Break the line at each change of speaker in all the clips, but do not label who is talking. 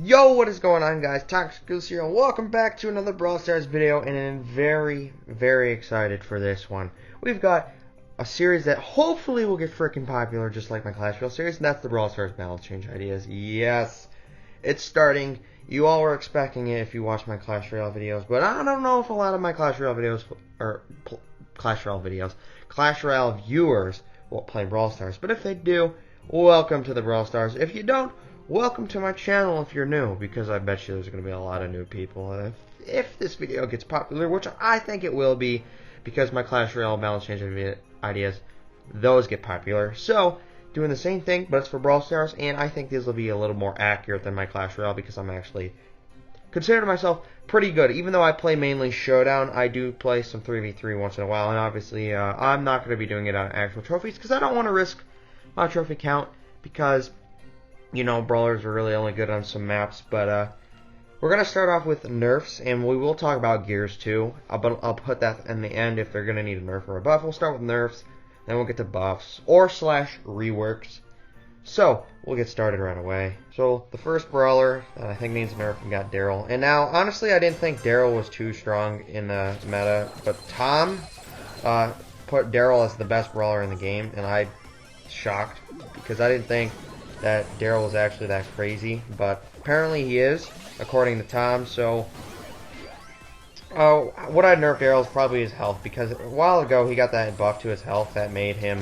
Yo, what is going on, guys? Toxic Goose here, and welcome back to another Brawl Stars video, and I'm very, very excited for this one. We've got a series that hopefully will get freaking popular, just like my Clash Royale series, and that's the Brawl Stars Balance Change Ideas. Yes, it's starting. You all were expecting it if you watched my Clash Royale videos, but I don't know if a lot of my Clash Royale videos, Clash Royale viewers will play Brawl Stars, but if they do, welcome to the Brawl Stars. If you don't, welcome to my channel if you're new, because I bet you there's going to be a lot of new people if this video gets popular, which I think it will be, because my Clash Royale balance change ideas, those get popular. So, doing the same thing, but it's for Brawl Stars, and I think these will be a little more accurate than my Clash Royale, because I'm actually consider myself pretty good. Even though I play mainly Showdown, I do play some 3v3 once in a while, and obviously I'm not going to be doing it on actual trophies, because I don't want to risk my trophy count, because you know, Brawlers are really only good on some maps, but we're going to start off with nerfs, and we will talk about gears too. I'll put that in the end if they're going to need a nerf or a buff. We'll start with nerfs, then we'll get to buffs, or / reworks. So, we'll get started right away. So, the first Brawler that I think needs a nerf, we got Daryl. And now, honestly, I didn't think Daryl was too strong in the meta, but Tom put Daryl as the best Brawler in the game, and I'm shocked, because I didn't think that Daryl was actually that crazy, but apparently he is, according to Tom. So, what I'd nerf Daryl is probably his health, because a while ago he got that buff to his health that made him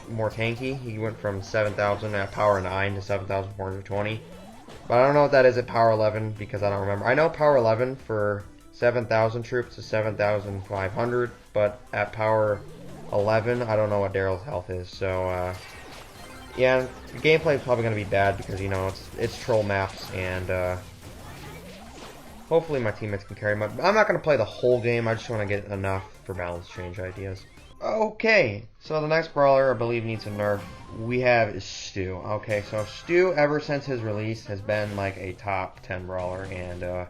more tanky. He went from 7,000 at power 9 to 7,420, but I don't know what that is at power 11, because I don't remember. I know power 11 for 7,000 troops is 7,500, but at power 11 I don't know what Daryl's health is. So yeah, the gameplay is probably going to be bad because, you know, it's troll maps, and hopefully my teammates can carry I'm not going to play the whole game, I just want to get enough for balance change ideas. Okay, so the next Brawler I believe needs a nerf we have is Stu. Okay, so Stu, ever since his release, has been like a top 10 Brawler, and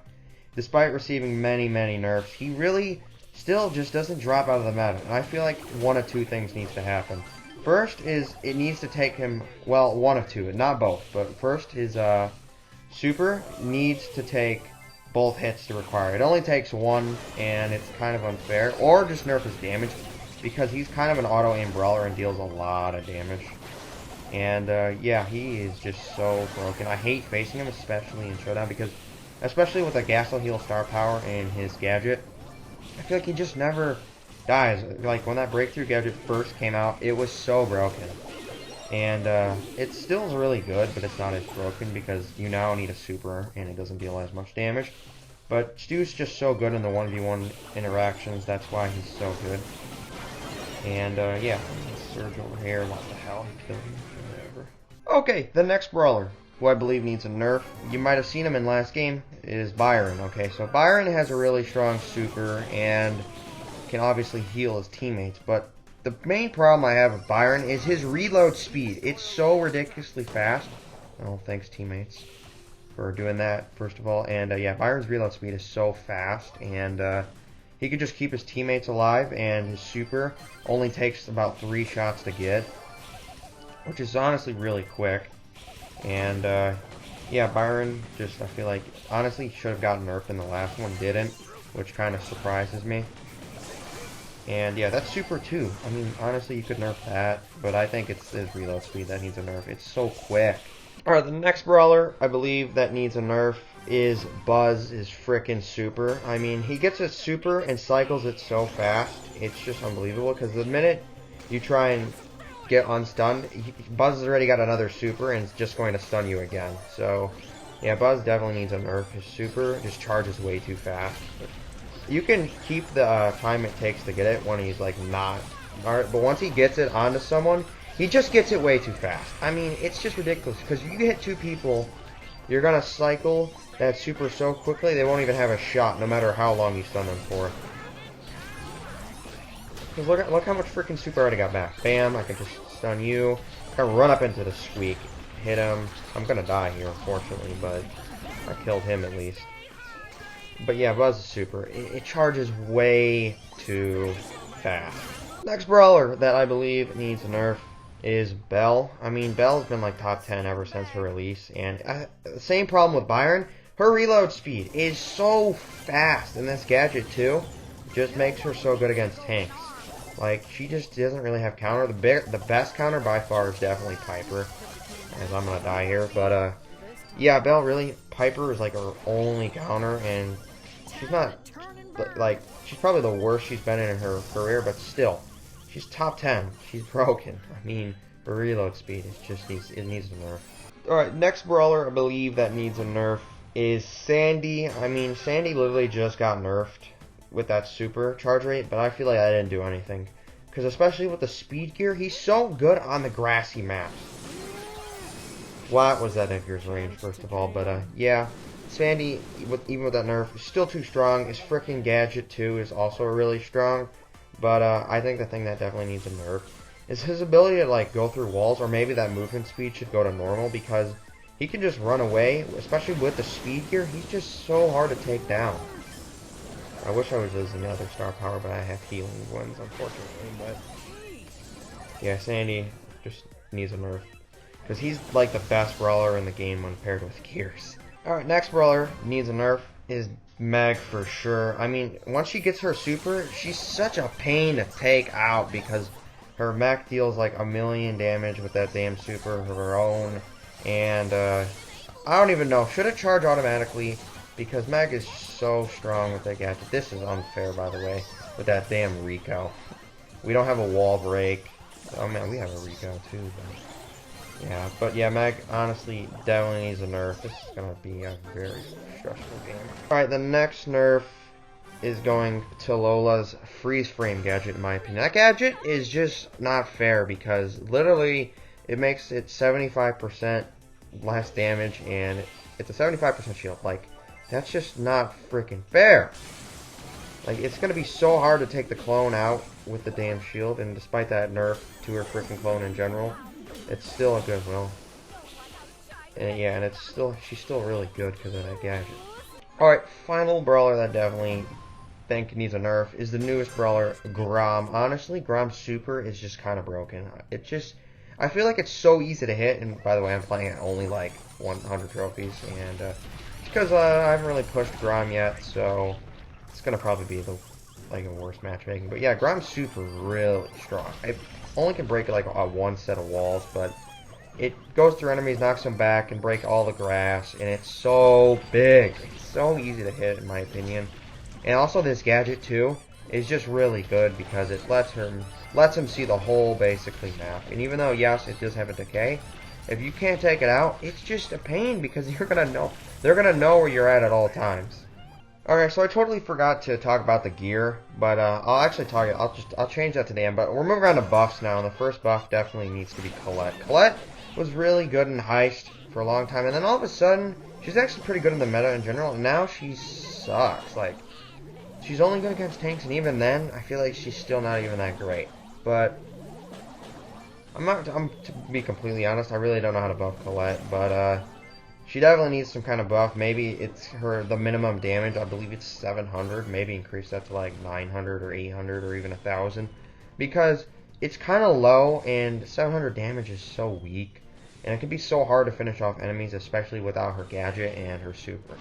despite receiving many nerfs, he really still just doesn't drop out of the meta. And I feel like one of two things needs to happen. First is, it needs to take him, well, one of two, not both, but first his super needs to take both hits to require. It only takes one, and it's kind of unfair. Or just nerf his damage, because he's kind of an auto-aim Brawler and deals a lot of damage. And yeah, he is just so broken. I hate facing him, especially in Showdown, because especially with a Gasol Heal star power and his gadget, I feel like he just never dies. Like when that breakthrough gadget first came out, it was so broken, and it still is really good, but it's not as broken because you now need a super and it doesn't deal as much damage. But Stu's just so good in the 1v1 interactions, that's why he's so good. And yeah, Surge over here, what the hell, he killed me, whatever. Okay, the next Brawler who I believe needs a nerf, you might have seen him in last game, is Byron. Okay, so Byron has a really strong super and can obviously heal his teammates, but the main problem I have with Byron is his reload speed. It's so ridiculously fast. Oh, thanks teammates for doing that, first of all. And yeah, Byron's reload speed is so fast, and he could just keep his teammates alive, and his super only takes about 3 shots to get, which is honestly really quick. And yeah, Byron just, I feel like, honestly should have gotten nerfed in the last one, didn't, which kind of surprises me. And yeah, that's super too. I mean, honestly, you could nerf that, but I think it's his reload speed that needs a nerf. It's so quick. Alright, the next Brawler I believe that needs a nerf is Buzz, his frickin' super. I mean, he gets a super and cycles it so fast. It's just unbelievable, because the minute you try and get unstunned, Buzz has already got another super and is just going to stun you again. So yeah, Buzz definitely needs a nerf. His super just charges way too fast. You can keep the time it takes to get it when he's like not. Alright, but once he gets it onto someone, he just gets it way too fast. I mean, it's just ridiculous, because you hit 2 people, you're gonna cycle that super so quickly they won't even have a shot, no matter how long you stun them for. Because look how much freaking super I already got back. Bam, I can just stun you. I can run up into the squeak, hit him. I'm gonna die here, unfortunately, but I killed him at least. But yeah, Buzz is super. It charges way too fast. Next Brawler that I believe needs a nerf is Belle. I mean, Belle's been like top 10 ever since her release, and same problem with Byron. Her reload speed is so fast, and this gadget too just makes her so good against tanks. Like, she just doesn't really have counter. The best counter by far is definitely Piper, as I'm gonna die here. But yeah, Belle really, Piper is like her only counter, and she's not like, she's probably the worst she's been in her career, but still, she's top 10. She's broken. I mean, her reload speed needs a nerf. All right, next brawler I believe that needs a nerf is Sandy. I mean, Sandy literally just got nerfed with that super charge rate, but I feel like I didn't do anything. Because especially with the speed gear, he's so good on the grassy maps. What was that Edgar's range, first of all? But yeah, Sandy, even with that nerf, is still too strong. His freaking gadget, too, is also really strong. But I think the thing that definitely needs a nerf is his ability to like go through walls, or maybe that movement speed should go to normal, because he can just run away, especially with the speed gear. He's just so hard to take down. I wish I was using the other star power, but I have healing ones, unfortunately. But yeah, Sandy just needs a nerf, because he's like the best brawler in the game when paired with gears. Alright, next brawler needs a nerf is Meg for sure. I mean, once she gets her super, she's such a pain to take out, because her mech deals like 1,000,000 damage with that damn super of her own. And I don't even know, should it charge automatically? Because Meg is so strong with that gadget. This is unfair, by the way, with that damn Rico. We don't have a wall break. Oh man, we have a Rico too. But yeah, Meg honestly definitely needs a nerf. This is gonna be a very stressful game. Alright, the next nerf is going to Lola's freeze frame gadget, in my opinion. That gadget is just not fair, because literally it makes it 75% less damage, and it's a 75% shield. Like, that's just not freaking fair. Like, it's gonna be so hard to take the clone out with the damn shield, and despite that nerf to her freaking clone in general, it's still a good will. And yeah, and she's still really good because of that gadget. Alright, final brawler that definitely think needs a nerf is the newest brawler, Grom. Honestly, Grom's super is just kind of broken. I feel like it's so easy to hit, and by the way, I'm playing at only like 100 trophies, and it's because I haven't really pushed Grom yet, so it's gonna probably be the worst matchmaking. But yeah, Grom's super really strong. It only can break like one set of walls, but it goes through enemies, knocks them back, and break all the grass, and it's so big. It's so easy to hit, in my opinion. And also this gadget too is just really good, because it lets him see the whole basically map. And even though yes, it does have a decay, if you can't take it out, it's just a pain, because they're gonna know where you're at all times. Okay, so I totally forgot to talk about the gear, but I'll actually I'll change that to the end. But we're moving on to buffs now, and the first buff definitely needs to be Colette. Colette was really good in Heist for a long time, and then all of a sudden she's actually pretty good in the meta in general, and now she sucks. Like, she's only good against tanks, and even then I feel like she's still not even that great. But to be completely honest, I really don't know how to buff Colette, but she definitely needs some kind of buff. Maybe it's the minimum damage, I believe it's 700, maybe increase that to like 900 or 800 or even 1,000, because it's kind of low, and 700 damage is so weak, and it can be so hard to finish off enemies, especially without her gadget and her super.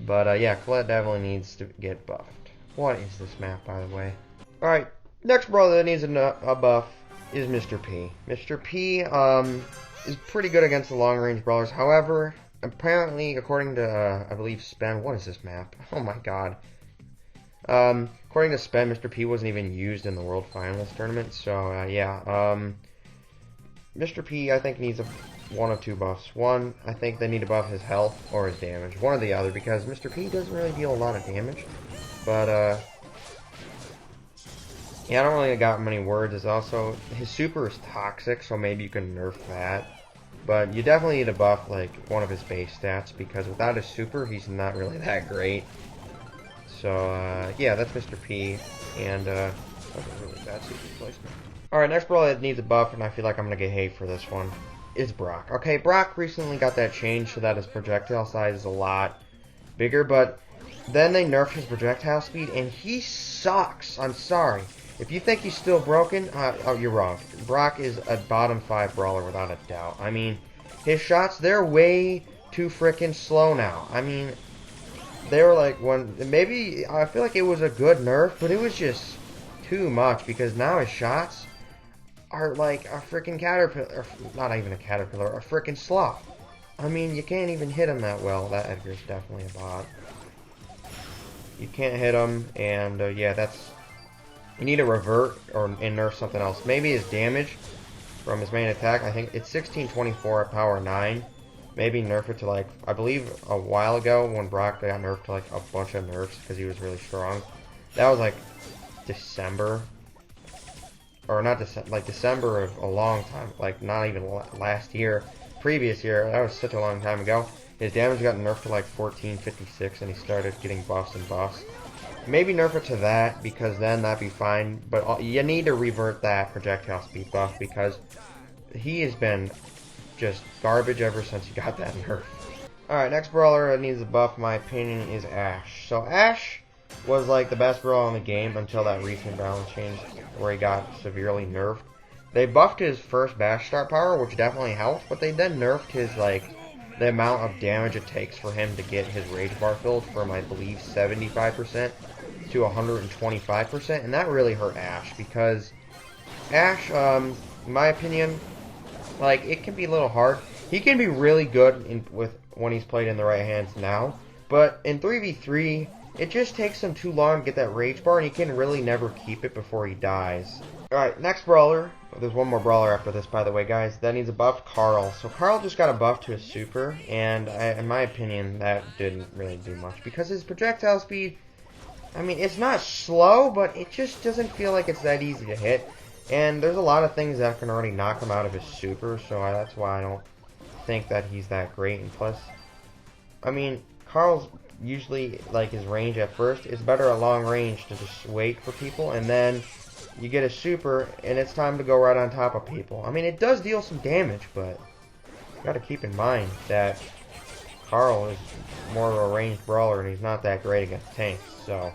But yeah, Colette definitely needs to get buffed. What is this map, by the way? Alright, next brawler that needs a buff is Mr. P. Mr. P is pretty good against the long-range brawlers. However, apparently, according to, I believe, Spen, what is this map? Oh my god. According to Spen, Mr. P wasn't even used in the World Finals tournament, so, yeah. Mr. P, I think, needs one of two buffs. One, I think they need to buff his health or his damage. One or the other, because Mr. P doesn't really deal a lot of damage. But, yeah, I don't really got many words. It's also, his super is toxic, so maybe you can nerf that. But you definitely need to buff, like, one of his base stats, because without his super, he's not really that great. So, yeah, that's Mr. P, and, that's a really bad super placement. Alright, next brawler that needs a buff, and I feel like I'm gonna get hate for this one, is Brock. Okay, Brock recently got that change so that his projectile size is a lot bigger, but then they nerfed his projectile speed, and he sucks. I'm sorry. If you think he's still broken, oh, you're wrong. Brock is a bottom 5 brawler without a doubt. I mean, his shots, they're way too freaking slow now. I mean, they were like maybe I feel like it was a good nerf, but it was just too much because now his shots are like a freaking caterpillar, not even a caterpillar, a freaking sloth. I mean, you can't even hit him that well. That Edgar's definitely a bot. You can't hit him, and yeah, that's... You need to revert and nerf something else. Maybe his damage from his main attack, I think it's 1624 at power 9. Maybe nerf it to like, I believe a while ago when Brock got nerfed to like a bunch of nerfs because he was really strong. That was like December. Or not December, like December of a long time. Like not even last year. Previous year, that was such a long time ago. His damage got nerfed to like 1456 and he started getting buffs and buffs. Maybe nerf it to that because then that'd be fine. But you need to revert that projectile speed buff because he has been just garbage ever since he got that nerf. Alright, next brawler that needs a buff, in my opinion, is Ash. So Ash was like the best brawler in the game until that recent balance change where he got severely nerfed. They buffed his first bash start power, which definitely helped, but they then nerfed his, like, the amount of damage it takes for him to get his rage bar filled from, I believe, 75% to 125%, and that really hurt Ash, because Ash, in my opinion, like, it can be a little hard. He can be really good when he's played in the right hands now, but in 3v3, it just takes him too long to get that rage bar, and he can really never keep it before he dies. Alright, next brawler. There's one more brawler after this, by the way, guys. That needs a buff, Karl. So Karl just got a buff to his super, and in my opinion, that didn't really do much. Because his projectile speed, I mean, it's not slow, but it just doesn't feel like it's that easy to hit. And there's a lot of things that can already knock him out of his super, so that's why I don't think that he's that great. And plus, I mean, Karl's usually, like, his range at first is better at long range to just wait for people, and then you get a super, and it's time to go right on top of people. I mean, it does deal some damage, but you gotta keep in mind that Karl is more of a ranged brawler, and he's not that great against tanks, so.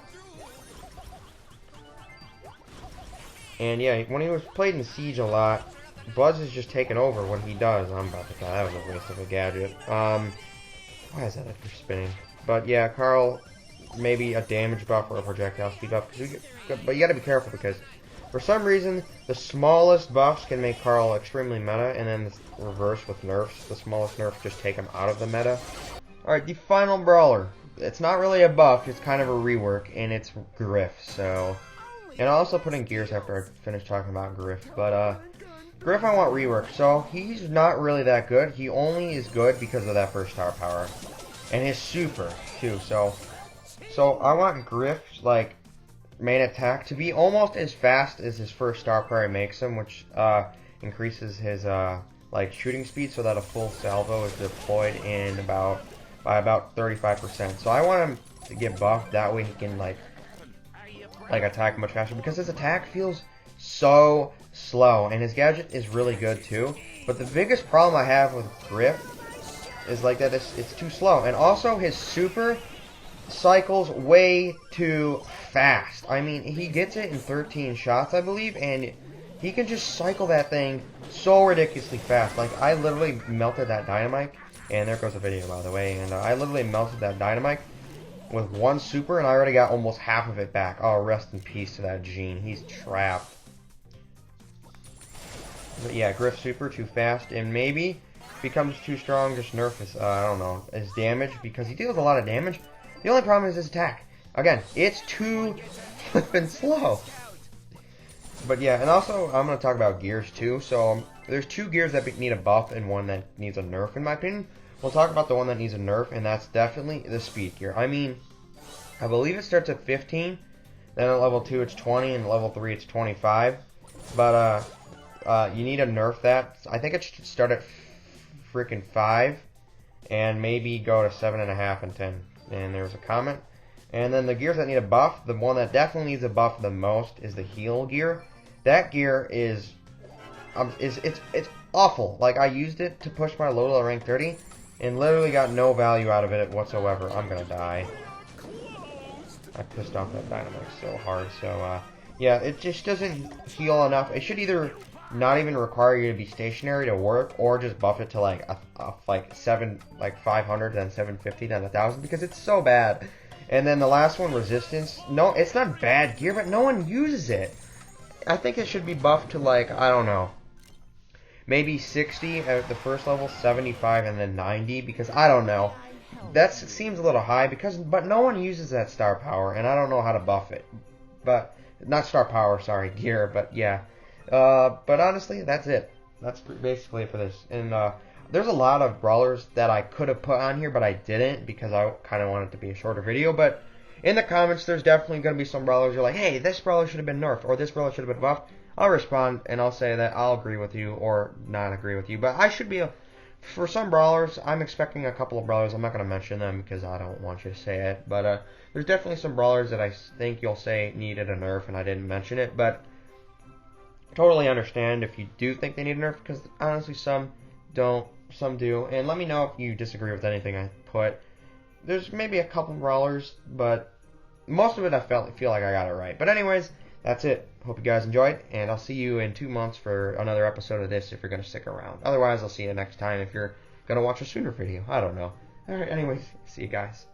And yeah, when he was played in Siege a lot, Buzz is just taking over when he does. I'm about to die. That was a waste of a gadget. Why is that after spinning? But yeah, Karl, maybe a damage buff or a projectile speed buff. But you gotta be careful because for some reason, the smallest buffs can make Karl extremely meta, and then the reverse with nerfs. The smallest nerfs just take him out of the meta. Alright, the final brawler. It's not really a buff, it's kind of a rework, and it's Griff, so... And I'll also put in gears after I finish talking about Griff, but, Griff I want rework, so he's not really that good. He only is good because of that first star power. And his super, too, so I want Griff's, like, main attack to be almost as fast as his first star power makes him, which increases his like shooting speed so that a full salvo is deployed in by about 35%. So I want him to get buffed, that way he can like attack much faster, because his attack feels so slow, and his gadget is really good too. But the biggest problem I have with Griff is like that it's too slow, and also his super cycles way too fast. I mean, he gets it in 13 shots, I believe, and he can just cycle that thing so ridiculously fast. Like, I literally melted that dynamite, and there goes the video, by the way, and I literally melted that dynamite with one super, and I already got almost half of it back. Oh, rest in peace to that Gene. He's trapped. But yeah, Griff super too fast, and maybe becomes too strong, just nerf his, I don't know, his damage, because he deals a lot of damage. The only problem is his attack. Again, it's too flippin' slow. But yeah, and also, I'm going to talk about gears too. So, there's two gears that need a buff and one that needs a nerf, in my opinion. We'll talk about the one that needs a nerf, and that's definitely the speed gear. I mean, I believe it starts at 15, then at level 2 it's 20, and level 3 it's 25. But, you need to nerf that. I think it should start at freaking 5, and maybe go to 7.5 and 10. And there's a comment. And then the gears that need a buff, the one that definitely needs a buff the most is the heal gear. That gear is it's awful. Like, I used it to push my Lola rank 30 and literally got no value out of it whatsoever. I'm gonna die. I pissed off that dynamite so hard. So Yeah, it just doesn't heal enough. It should either not even require you to be stationary to work, or just buff it to like like 500, then 750, then 1,000, because it's so bad. And then the last one, resistance. No, it's not bad gear, but no one uses it. I think it should be buffed to like, I don't know, maybe 60 at the first level, 75, and then 90, because I don't know. That seems a little high, but no one uses that star power, and I don't know how to buff it. But not star power, sorry, gear. But yeah, but honestly, that's it. That's basically it for this. And there's a lot of brawlers that I could have put on here, but I didn't because I kind of wanted it to be a shorter video. But in the comments, there's definitely going to be some brawlers you're like, hey, this brawler should have been nerfed, or this brawler should have been buffed. I'll respond and I'll say that I'll agree with you or not agree with you. But I should be for some brawlers, I'm expecting a couple of brawlers. I'm not going to mention them because I don't want you to say it. But there's definitely some brawlers that I think you'll say needed a nerf and I didn't mention it. But totally understand if you do think they need a nerf, because honestly some don't, some do. And let me know if you disagree with anything I put. There's maybe a couple brawlers, but most of it I feel like I got it right. But anyways, that's it. Hope you guys enjoyed, and I'll see you in 2 months for another episode of this if you're going to stick around. Otherwise, I'll see you next time if you're going to watch a sooner video. I don't know. Alright, anyways, see you guys.